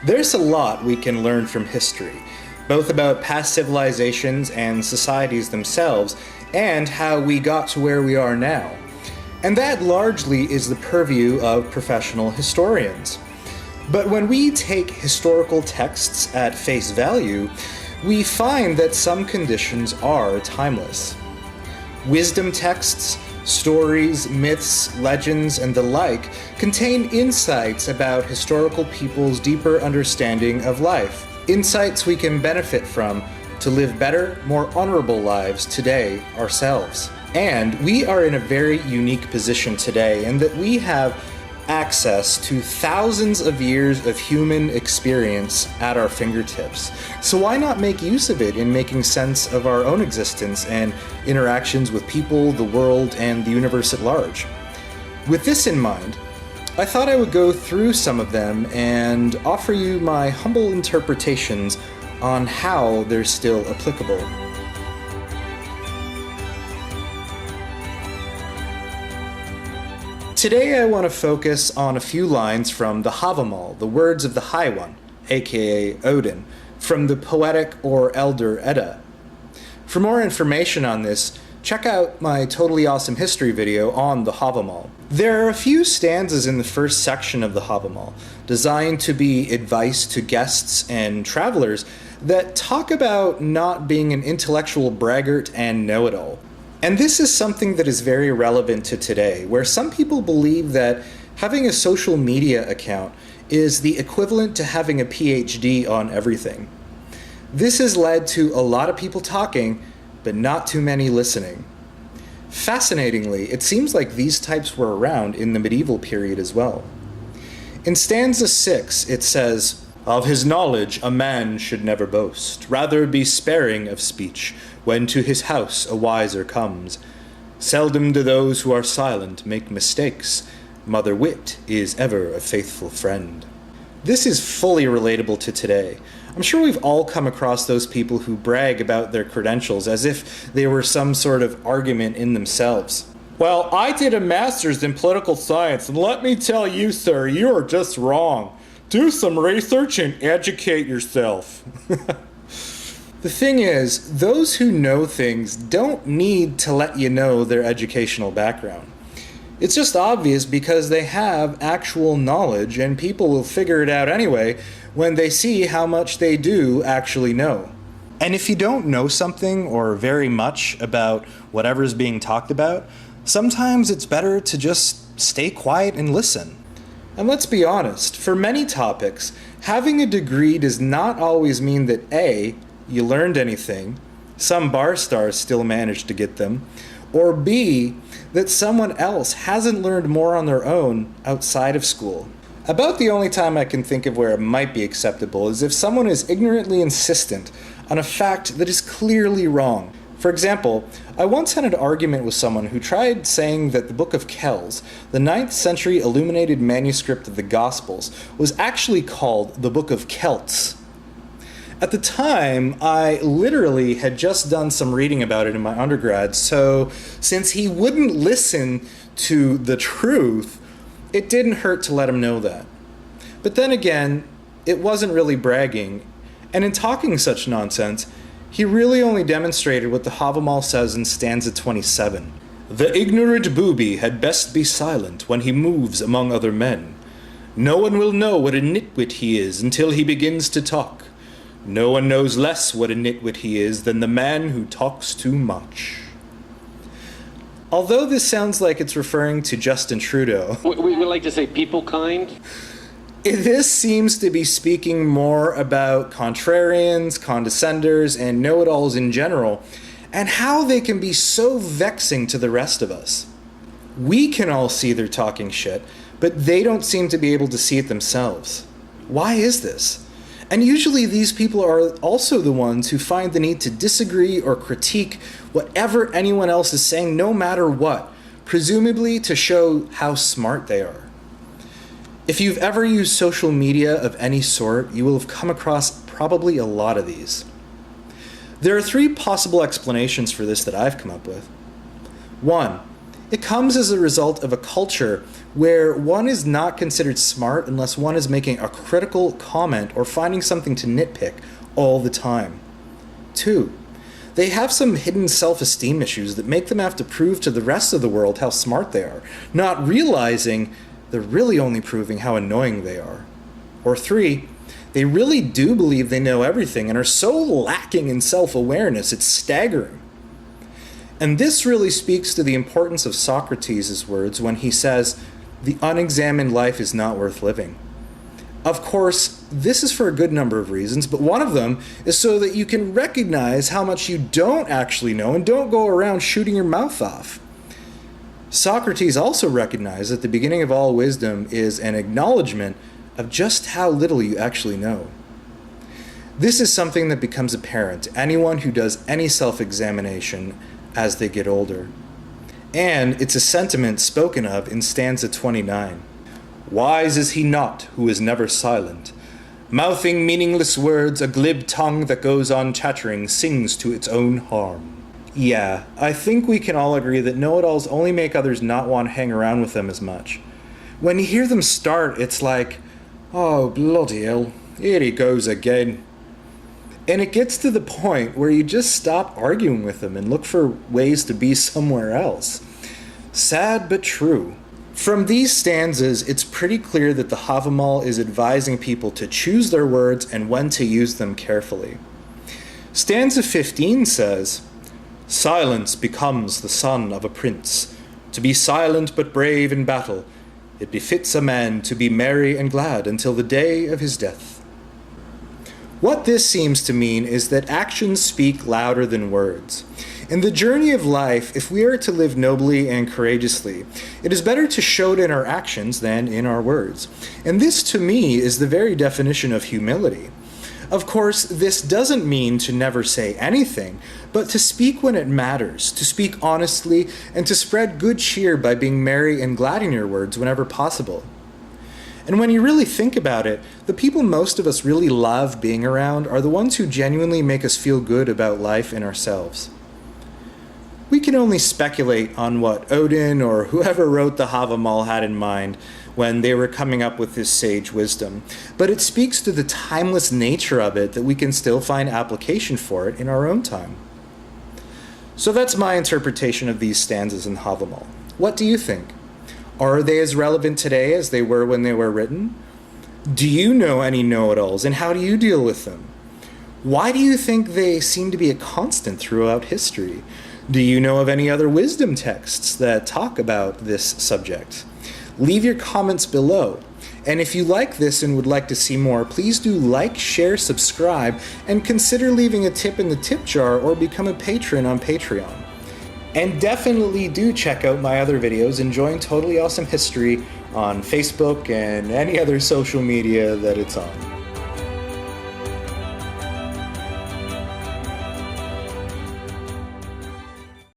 There's a lot we can learn from history, both about past civilizations and societies themselves, and how we got to where we are now. And that largely is the purview of professional historians. But when we take historical texts at face value, we find that some conditions are timeless. Wisdom texts, stories, myths, legends, and the like contain insights about historical people's deeper understanding of life. Insights we can benefit from to live better, more honorable lives today ourselves. And we are in a very unique position today in that we have access to thousands of years of human experience at our fingertips. So why not make use of it in making sense of our own existence and interactions with people, the world, and the universe at large? With this in mind, I thought I would go through some of them and offer you my humble interpretations on how they're still applicable. Today I want to focus on a few lines from the Hávamál, the words of the High One, aka Odin, from the Poetic or Elder Edda. For more information on this, check out my totally awesome history video on the Hávamál. There are a few stanzas in the first section of the Hávamál, designed to be advice to guests and travelers, that talk about not being an intellectual braggart and know-it-all. And this is something that is very relevant to today, where some people believe that having a social media account is the equivalent to having a PhD on everything. This has led to a lot of people talking, but not too many listening. Fascinatingly, it seems like these types were around in the medieval period as well. In stanza 6, it says, "Of his knowledge a man should never boast, rather be sparing of speech, when to his house a wiser comes. Seldom do those who are silent make mistakes. Mother wit is ever a faithful friend." This is fully relatable to today. I'm sure we've all come across those people who brag about their credentials as if they were some sort of argument in themselves. "Well, I did a master's in political science, and let me tell you, sir, you are just wrong. Do some research and educate yourself." The thing is, those who know things don't need to let you know their educational background. It's just obvious because they have actual knowledge, and people will figure it out anyway when they see how much they do actually know. And if you don't know something or very much about whatever's being talked about, sometimes it's better to just stay quiet and listen. And let's be honest, for many topics, having a degree does not always mean that A, you learned anything, some bar stars still managed to get them, or B, that someone else hasn't learned more on their own outside of school. About the only time I can think of where it might be acceptable is if someone is ignorantly insistent on a fact that is clearly wrong. For example, I once had an argument with someone who tried saying that the Book of Kells, the 9th century illuminated manuscript of the Gospels, was actually called the Book of Celts. At the time, I literally had just done some reading about it in my undergrad, so since he wouldn't listen to the truth, it didn't hurt to let him know that. But then again, it wasn't really bragging, and in talking such nonsense, he really only demonstrated what the Hávamál says in stanza 27. "The ignorant booby had best be silent when he moves among other men. No one will know what a nitwit he is until he begins to talk. No one knows less what a nitwit he is than the man who talks too much." Although this sounds like it's referring to Justin Trudeau, we would like to say people kind. This seems to be speaking more about contrarians, condescenders, and know-it-alls in general, and how they can be so vexing to the rest of us. We can all see they're talking shit, but they don't seem to be able to see it themselves. Why is this? And usually these people are also the ones who find the need to disagree or critique whatever anyone else is saying, no matter what, presumably to show how smart they are. If you've ever used social media of any sort, you will have come across probably a lot of these. There are 3 possible explanations for this that I've come up with. 1. It comes as a result of a culture where one is not considered smart unless one is making a critical comment or finding something to nitpick all the time. 2. They have some hidden self-esteem issues that make them have to prove to the rest of the world how smart they are, not realizing they're really only proving how annoying they are. Or 3, they really do believe they know everything and are so lacking in self-awareness it's staggering. And this really speaks to the importance of Socrates' words when he says, "The unexamined life is not worth living." Of course, this is for a good number of reasons, but one of them is so that you can recognize how much you don't actually know and don't go around shooting your mouth off. Socrates also recognized that the beginning of all wisdom is an acknowledgement of just how little you actually know. This is something that becomes apparent to anyone who does any self-examination as they get older. And it's a sentiment spoken of in stanza 29. "Wise is he not who is never silent. Mouthing meaningless words, a glib tongue that goes on chattering sings to its own harm." Yeah, I think we can all agree that know-it-alls only make others not want to hang around with them as much. When you hear them start, it's like, oh bloody hell, here he goes again. And it gets to the point where you just stop arguing with them and look for ways to be somewhere else. Sad but true. From these stanzas, it's pretty clear that the Hávamál is advising people to choose their words and when to use them carefully. Stanza 15 says, "Silence becomes the son of a prince. To be silent but brave in battle, it befits a man to be merry and glad until the day of his death." What this seems to mean is that actions speak louder than words. In the journey of life, if we are to live nobly and courageously, it is better to show it in our actions than in our words. And this, to me, is the very definition of humility. Of course, this doesn't mean to never say anything, but to speak when it matters, to speak honestly, and to spread good cheer by being merry and glad in your words whenever possible. And when you really think about it, the people most of us really love being around are the ones who genuinely make us feel good about life and ourselves. We can only speculate on what Odin or whoever wrote the Hávamál had in mind when they were coming up with this sage wisdom, but it speaks to the timeless nature of it that we can still find application for it in our own time. So that's my interpretation of these stanzas in Hávamál. What do you think? Are they as relevant today as they were when they were written? Do you know any know-it-alls, and how do you deal with them? Why do you think they seem to be a constant throughout history? Do you know of any other wisdom texts that talk about this subject? Leave your comments below. And if you like this and would like to see more, please do like, share, subscribe, and consider leaving a tip in the tip jar or become a patron on Patreon. And definitely do check out my other videos enjoying Totally Awesome History on Facebook and any other social media that it's on.